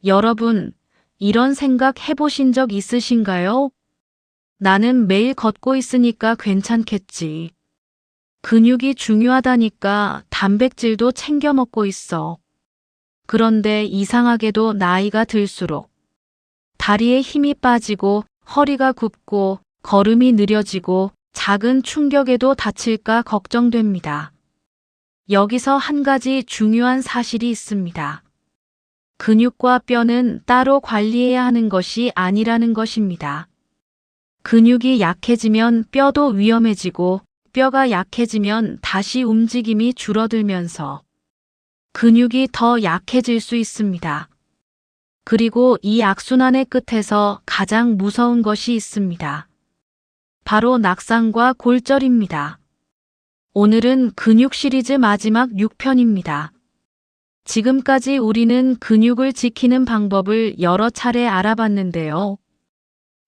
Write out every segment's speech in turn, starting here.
여러분, 이런 생각 해보신 적 있으신가요? 나는 매일 걷고 있으니까 괜찮겠지. 근육이 중요하다니까 단백질도 챙겨 먹고 있어. 그런데 이상하게도 나이가 들수록 다리에 힘이 빠지고 허리가 굽고 걸음이 느려지고 작은 충격에도 다칠까 걱정됩니다. 여기서 한 가지 중요한 사실이 있습니다. 근육과 뼈는 따로 관리해야 하는 것이 아니라는 것입니다. 근육이 약해지면 뼈도 위험해지고 뼈가 약해지면 다시 움직임이 줄어들면서 근육이 더 약해질 수 있습니다. 그리고 이 악순환의 끝에서 가장 무서운 것이 있습니다. 바로 낙상과 골절입니다. 오늘은 근육 시리즈 마지막 6편입니다. 지금까지 우리는 근육을 지키는 방법을 여러 차례 알아봤는데요.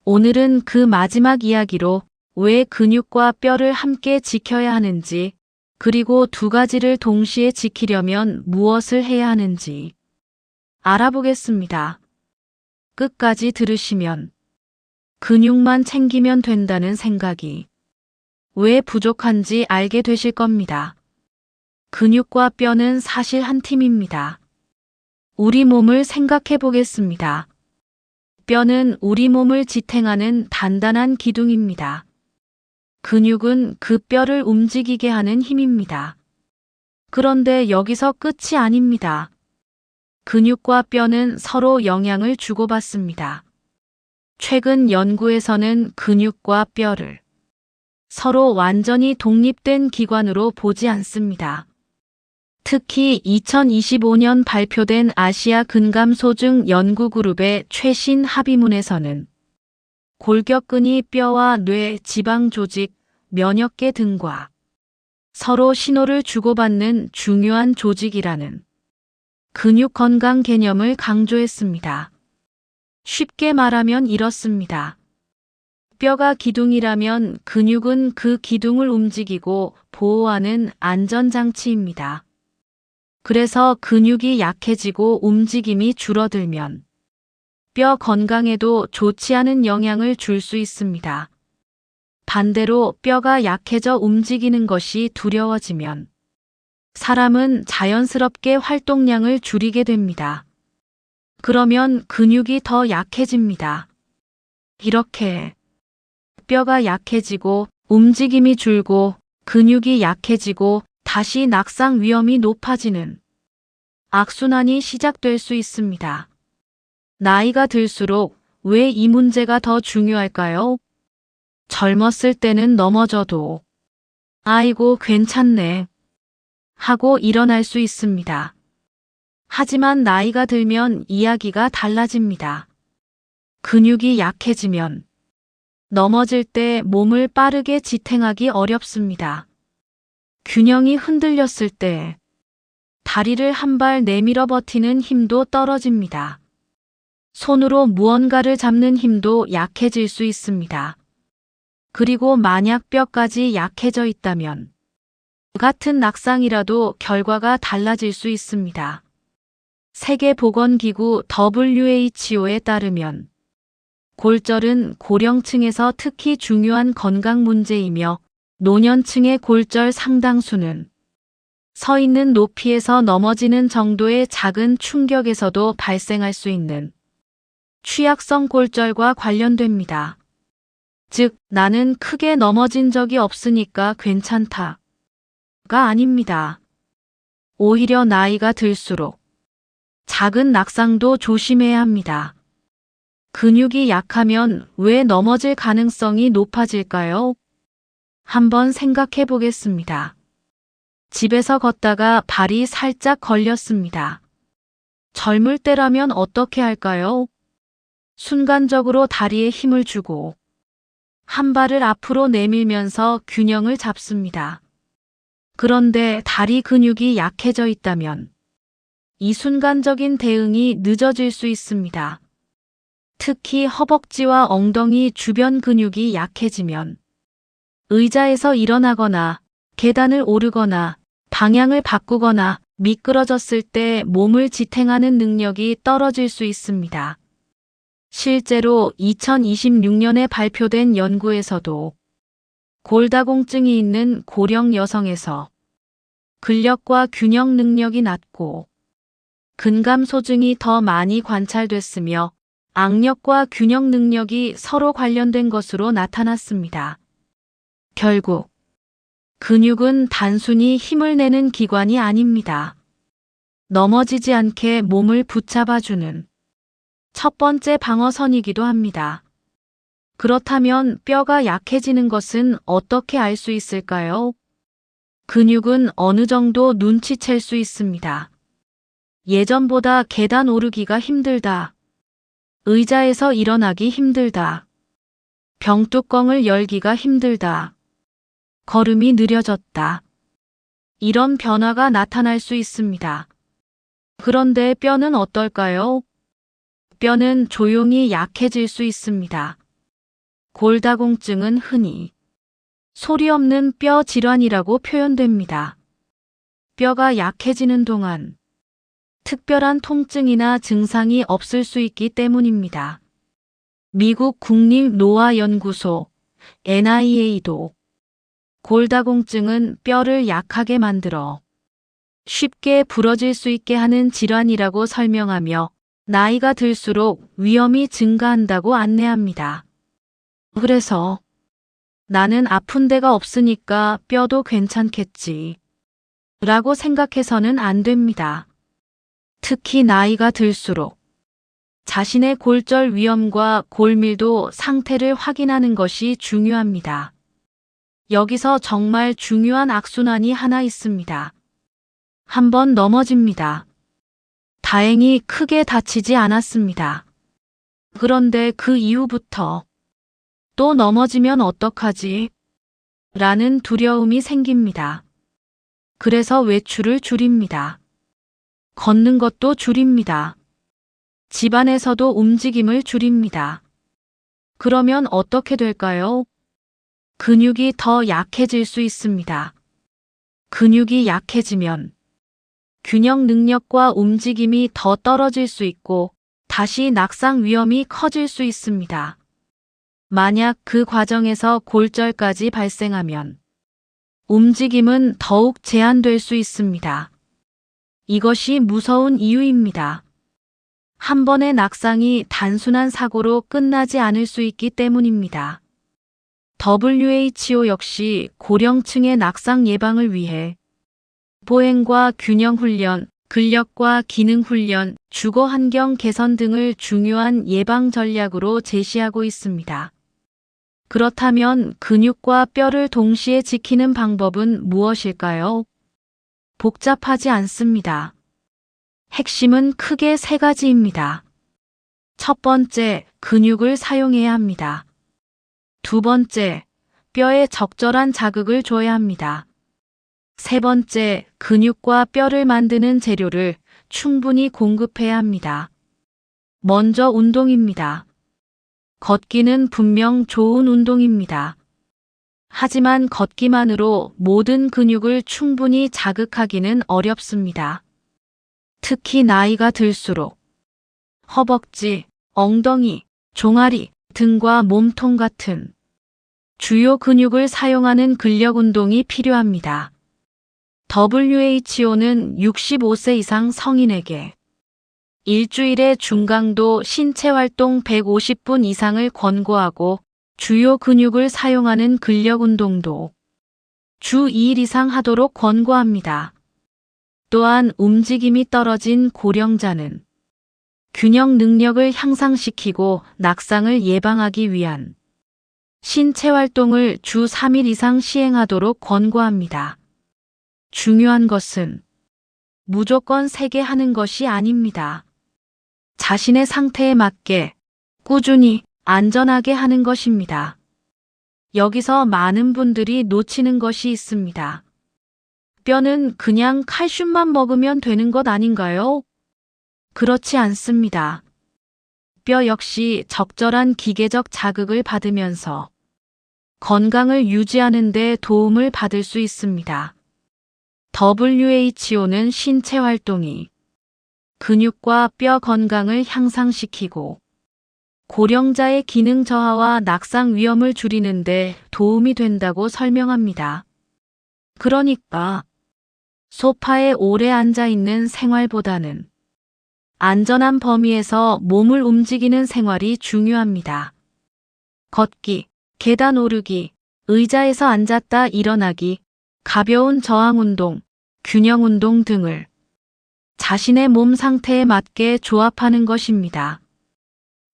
오늘은 그 마지막 이야기로 왜 근육과 뼈를 함께 지켜야 하는지, 그리고 두 가지를 동시에 지키려면 무엇을 해야 하는지 알아보겠습니다. 끝까지 들으시면 근육만 챙기면 된다는 생각이 왜 부족한지 알게 되실 겁니다. 근육과 뼈는 사실 한 팀입니다. 우리 몸을 생각해 보겠습니다. 뼈는 우리 몸을 지탱하는 단단한 기둥입니다. 근육은 그 뼈를 움직이게 하는 힘입니다. 그런데 여기서 끝이 아닙니다. 근육과 뼈는 서로 영향을 주고받습니다. 최근 연구에서는 근육과 뼈를 서로 완전히 독립된 기관으로 보지 않습니다. 특히 2025년 발표된 아시아 근감소증 연구그룹의 최신 합의문에서는 골격근이 뼈와 뇌, 지방 조직, 면역계 등과 서로 신호를 주고받는 중요한 조직이라는 근육 건강 개념을 강조했습니다. 쉽게 말하면 이렇습니다. 뼈가 기둥이라면 근육은 그 기둥을 움직이고 보호하는 안전장치입니다. 그래서 근육이 약해지고 움직임이 줄어들면 뼈 건강에도 좋지 않은 영향을 줄 수 있습니다. 반대로 뼈가 약해져 움직이는 것이 두려워지면 사람은 자연스럽게 활동량을 줄이게 됩니다. 그러면 근육이 더 약해집니다. 이렇게 뼈가 약해지고 움직임이 줄고 근육이 약해지고 다시 낙상 위험이 높아지는 악순환이 시작될 수 있습니다. 나이가 들수록 왜 이 문제가 더 중요할까요? 젊었을 때는 넘어져도 아이고 괜찮네 하고 일어날 수 있습니다. 하지만 나이가 들면 이야기가 달라집니다. 근육이 약해지면 넘어질 때 몸을 빠르게 지탱하기 어렵습니다. 균형이 흔들렸을 때 다리를 한 발 내밀어 버티는 힘도 떨어집니다. 손으로 무언가를 잡는 힘도 약해질 수 있습니다. 그리고 만약 뼈까지 약해져 있다면 같은 낙상이라도 결과가 달라질 수 있습니다. 세계보건기구 WHO에 따르면 골절은 고령층에서 특히 중요한 건강 문제이며 노년층의 골절 상당수는 서 있는 높이에서 넘어지는 정도의 작은 충격에서도 발생할 수 있는 취약성 골절과 관련됩니다. 즉, 나는 크게 넘어진 적이 없으니까 괜찮다가 아닙니다. 오히려 나이가 들수록 작은 낙상도 조심해야 합니다. 근육이 약하면 왜 넘어질 가능성이 높아질까요? 한번 생각해 보겠습니다. 집에서 걷다가 발이 살짝 걸렸습니다. 젊을 때라면 어떻게 할까요? 순간적으로 다리에 힘을 주고 한 발을 앞으로 내밀면서 균형을 잡습니다. 그런데 다리 근육이 약해져 있다면 이 순간적인 대응이 늦어질 수 있습니다. 특히 허벅지와 엉덩이 주변 근육이 약해지면 의자에서 일어나거나 계단을 오르거나 방향을 바꾸거나 미끄러졌을 때 몸을 지탱하는 능력이 떨어질 수 있습니다. 실제로 2026년에 발표된 연구에서도 골다공증이 있는 고령 여성에서 근력과 균형 능력이 낮고 근감 소증이 더 많이 관찰됐으며 악력과 균형 능력이 서로 관련된 것으로 나타났습니다. 결국 근육은 단순히 힘을 내는 기관이 아닙니다. 넘어지지 않게 몸을 붙잡아주는 첫 번째 방어선이기도 합니다. 그렇다면 뼈가 약해지는 것은 어떻게 알 수 있을까요? 근육은 어느 정도 눈치챌 수 있습니다. 예전보다 계단 오르기가 힘들다. 의자에서 일어나기 힘들다. 병뚜껑을 열기가 힘들다. 걸음이 느려졌다. 이런 변화가 나타날 수 있습니다. 그런데 뼈는 어떨까요? 뼈는 조용히 약해질 수 있습니다. 골다공증은 흔히 소리 없는 뼈 질환이라고 표현됩니다. 뼈가 약해지는 동안 특별한 통증이나 증상이 없을 수 있기 때문입니다. 미국 국립노화연구소 NIA도 골다공증은 뼈를 약하게 만들어 쉽게 부러질 수 있게 하는 질환이라고 설명하며 나이가 들수록 위험이 증가한다고 안내합니다. 그래서 나는 아픈 데가 없으니까 뼈도 괜찮겠지 라고 생각해서는 안 됩니다. 특히 나이가 들수록 자신의 골절 위험과 골밀도 상태를 확인하는 것이 중요합니다. 여기서 정말 중요한 악순환이 하나 있습니다. 한번 넘어집니다. 다행히 크게 다치지 않았습니다. 그런데 그 이후부터 또 넘어지면 어떡하지? 라는 두려움이 생깁니다. 그래서 외출을 줄입니다. 걷는 것도 줄입니다. 집안에서도 움직임을 줄입니다. 그러면 어떻게 될까요? 근육이 더 약해질 수 있습니다. 근육이 약해지면 균형 능력과 움직임이 더 떨어질 수 있고 다시 낙상 위험이 커질 수 있습니다. 만약 그 과정에서 골절까지 발생하면 움직임은 더욱 제한될 수 있습니다. 이것이 무서운 이유입니다. 한 번의 낙상이 단순한 사고로 끝나지 않을 수 있기 때문입니다. WHO 역시 고령층의 낙상 예방을 위해 보행과 균형 훈련, 근력과 기능 훈련, 주거 환경 개선 등을 중요한 예방 전략으로 제시하고 있습니다. 그렇다면 근육과 뼈를 동시에 지키는 방법은 무엇일까요? 복잡하지 않습니다. 핵심은 크게 세 가지입니다. 첫 번째, 근육을 사용해야 합니다. 두 번째, 뼈에 적절한 자극을 줘야 합니다. 세 번째, 근육과 뼈를 만드는 재료를 충분히 공급해야 합니다. 먼저 운동입니다. 걷기는 분명 좋은 운동입니다. 하지만 걷기만으로 모든 근육을 충분히 자극하기는 어렵습니다. 특히 나이가 들수록 허벅지, 엉덩이, 종아리, 등과 몸통 같은 주요 근육을 사용하는 근력 운동이 필요합니다. WHO는 65세 이상 성인에게 일주일에 중강도 신체 활동 150분 이상을 권고하고 주요 근육을 사용하는 근력 운동도 주 2일 이상 하도록 권고합니다. 또한 움직임이 떨어진 고령자는 균형 능력을 향상시키고 낙상을 예방하기 위한 신체 활동을 주 3일 이상 시행하도록 권고합니다. 중요한 것은 무조건 세게 하는 것이 아닙니다. 자신의 상태에 맞게 꾸준히 안전하게 하는 것입니다. 여기서 많은 분들이 놓치는 것이 있습니다. 뼈는 그냥 칼슘만 먹으면 되는 것 아닌가요? 그렇지 않습니다. 뼈 역시 적절한 기계적 자극을 받으면서 건강을 유지하는 데 도움을 받을 수 있습니다. WHO는 신체 활동이 근육과 뼈 건강을 향상시키고 고령자의 기능 저하와 낙상 위험을 줄이는 데 도움이 된다고 설명합니다. 그러니까 소파에 오래 앉아 있는 생활보다는 안전한 범위에서 몸을 움직이는 생활이 중요합니다. 걷기, 계단 오르기, 의자에서 앉았다 일어나기, 가벼운 저항 운동, 균형 운동 등을 자신의 몸 상태에 맞게 조합하는 것입니다.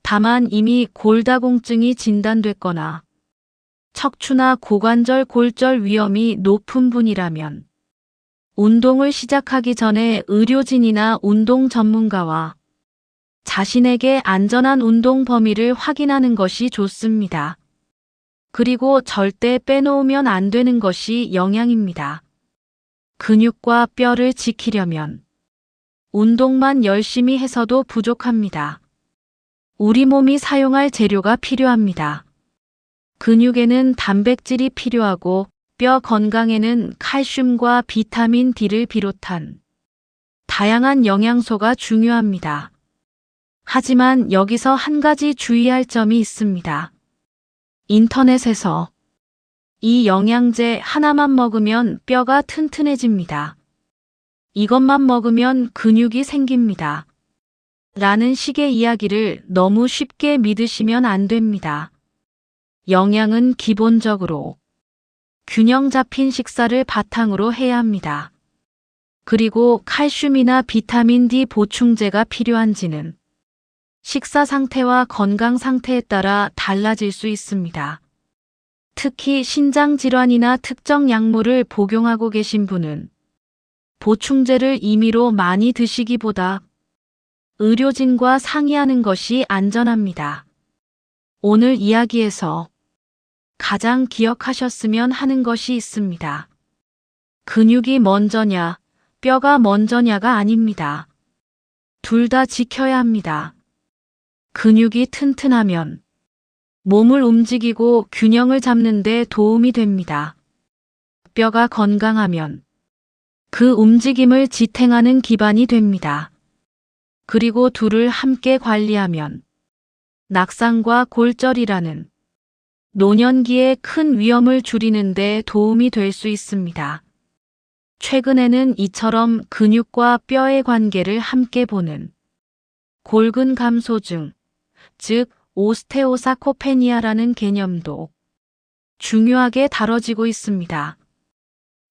다만 이미 골다공증이 진단됐거나 척추나 고관절 골절 위험이 높은 분이라면 운동을 시작하기 전에 의료진이나 운동 전문가와 자신에게 안전한 운동 범위를 확인하는 것이 좋습니다. 그리고 절대 빼놓으면 안 되는 것이 영양입니다. 근육과 뼈를 지키려면 운동만 열심히 해서도 부족합니다. 우리 몸이 사용할 재료가 필요합니다. 근육에는 단백질이 필요하고 뼈 건강에는 칼슘과 비타민 D를 비롯한 다양한 영양소가 중요합니다. 하지만 여기서 한 가지 주의할 점이 있습니다. 인터넷에서 이 영양제 하나만 먹으면 뼈가 튼튼해집니다. 이것만 먹으면 근육이 생깁니다. 라는 식의 이야기를 너무 쉽게 믿으시면 안 됩니다. 영양은 기본적으로 균형 잡힌 식사를 바탕으로 해야 합니다. 그리고 칼슘이나 비타민 D 보충제가 필요한지는 식사 상태와 건강 상태에 따라 달라질 수 있습니다. 특히 신장 질환이나 특정 약물을 복용하고 계신 분은 보충제를 임의로 많이 드시기보다 의료진과 상의하는 것이 안전합니다. 오늘 이야기에서 가장 기억하셨으면 하는 것이 있습니다. 근육이 먼저냐, 뼈가 먼저냐가 아닙니다. 둘 다 지켜야 합니다. 근육이 튼튼하면 몸을 움직이고 균형을 잡는 데 도움이 됩니다. 뼈가 건강하면 그 움직임을 지탱하는 기반이 됩니다. 그리고 둘을 함께 관리하면 낙상과 골절이라는 노년기의 큰 위험을 줄이는 데 도움이 될 수 있습니다. 최근에는 이처럼 근육과 뼈의 관계를 함께 보는 골근 감소증, 즉 오스테오사코페니아라는 개념도 중요하게 다뤄지고 있습니다.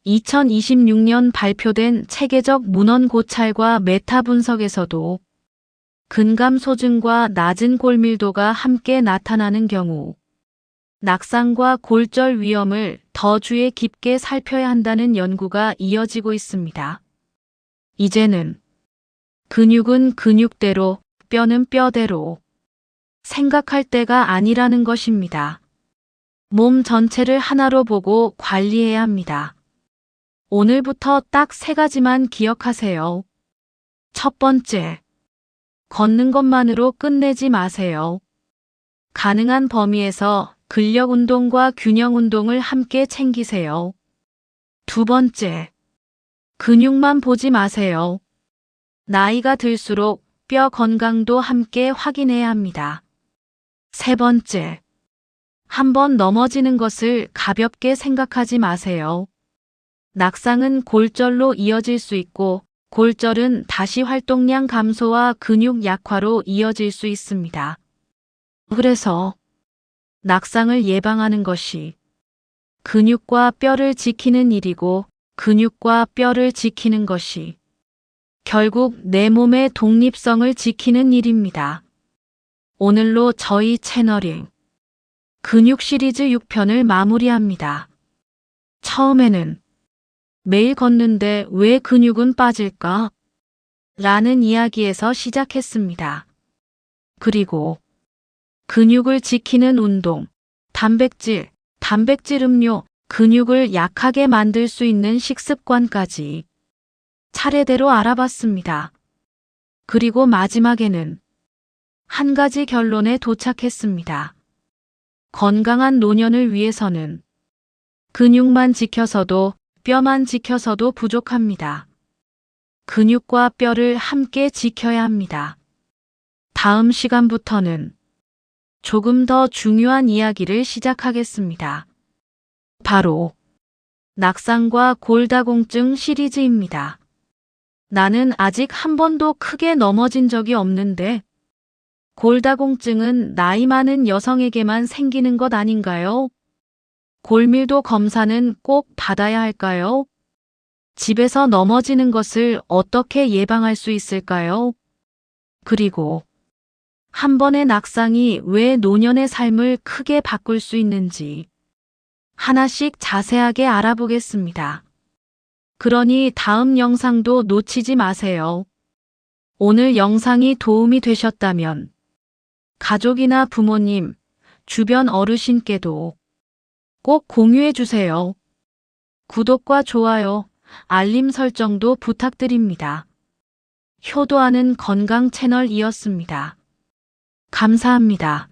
2026년 발표된 체계적 문헌 고찰과 메타 분석에서도 근감 소증과 낮은 골밀도가 함께 나타나는 경우 낙상과 골절 위험을 더 주의 깊게 살펴야 한다는 연구가 이어지고 있습니다. 이제는 근육은 근육대로, 뼈는 뼈대로 생각할 때가 아니라는 것입니다. 몸 전체를 하나로 보고 관리해야 합니다. 오늘부터 딱 3가지만 기억하세요. 첫 번째, 걷는 것만으로 끝내지 마세요. 가능한 범위에서 근력 운동과 균형 운동을 함께 챙기세요. 두 번째, 근육만 보지 마세요. 나이가 들수록 뼈 건강도 함께 확인해야 합니다. 세 번째, 한번 넘어지는 것을 가볍게 생각하지 마세요. 낙상은 골절로 이어질 수 있고 골절은 다시 활동량 감소와 근육 약화로 이어질 수 있습니다. 그래서 낙상을 예방하는 것이 근육과 뼈를 지키는 일이고 근육과 뼈를 지키는 것이 결국 내 몸의 독립성을 지키는 일입니다. 오늘로 저희 채널이 근육 시리즈 6편을 마무리합니다. 처음에는 매일 걷는데 왜 근육은 빠질까? 라는 이야기에서 시작했습니다. 그리고 근육을 지키는 운동, 단백질 음료, 근육을 약하게 만들 수 있는 식습관까지 차례대로 알아봤습니다. 그리고 마지막에는 한 가지 결론에 도착했습니다. 건강한 노년을 위해서는 근육만 지켜서도 뼈만 지켜서도 부족합니다. 근육과 뼈를 함께 지켜야 합니다. 다음 시간부터는 조금 더 중요한 이야기를 시작하겠습니다. 바로 낙상과 골다공증 시리즈입니다. 나는 아직 한 번도 크게 넘어진 적이 없는데 골다공증은 나이 많은 여성에게만 생기는 것 아닌가요? 골밀도 검사는 꼭 받아야 할까요? 집에서 넘어지는 것을 어떻게 예방할 수 있을까요? 그리고 한 번의 낙상이 왜 노년의 삶을 크게 바꿀 수 있는지 하나씩 자세하게 알아보겠습니다. 그러니 다음 영상도 놓치지 마세요. 오늘 영상이 도움이 되셨다면 가족이나 부모님, 주변 어르신께도 꼭 공유해 주세요. 구독과 좋아요, 알림 설정도 부탁드립니다. 효도하는 건강 채널이었습니다. 감사합니다.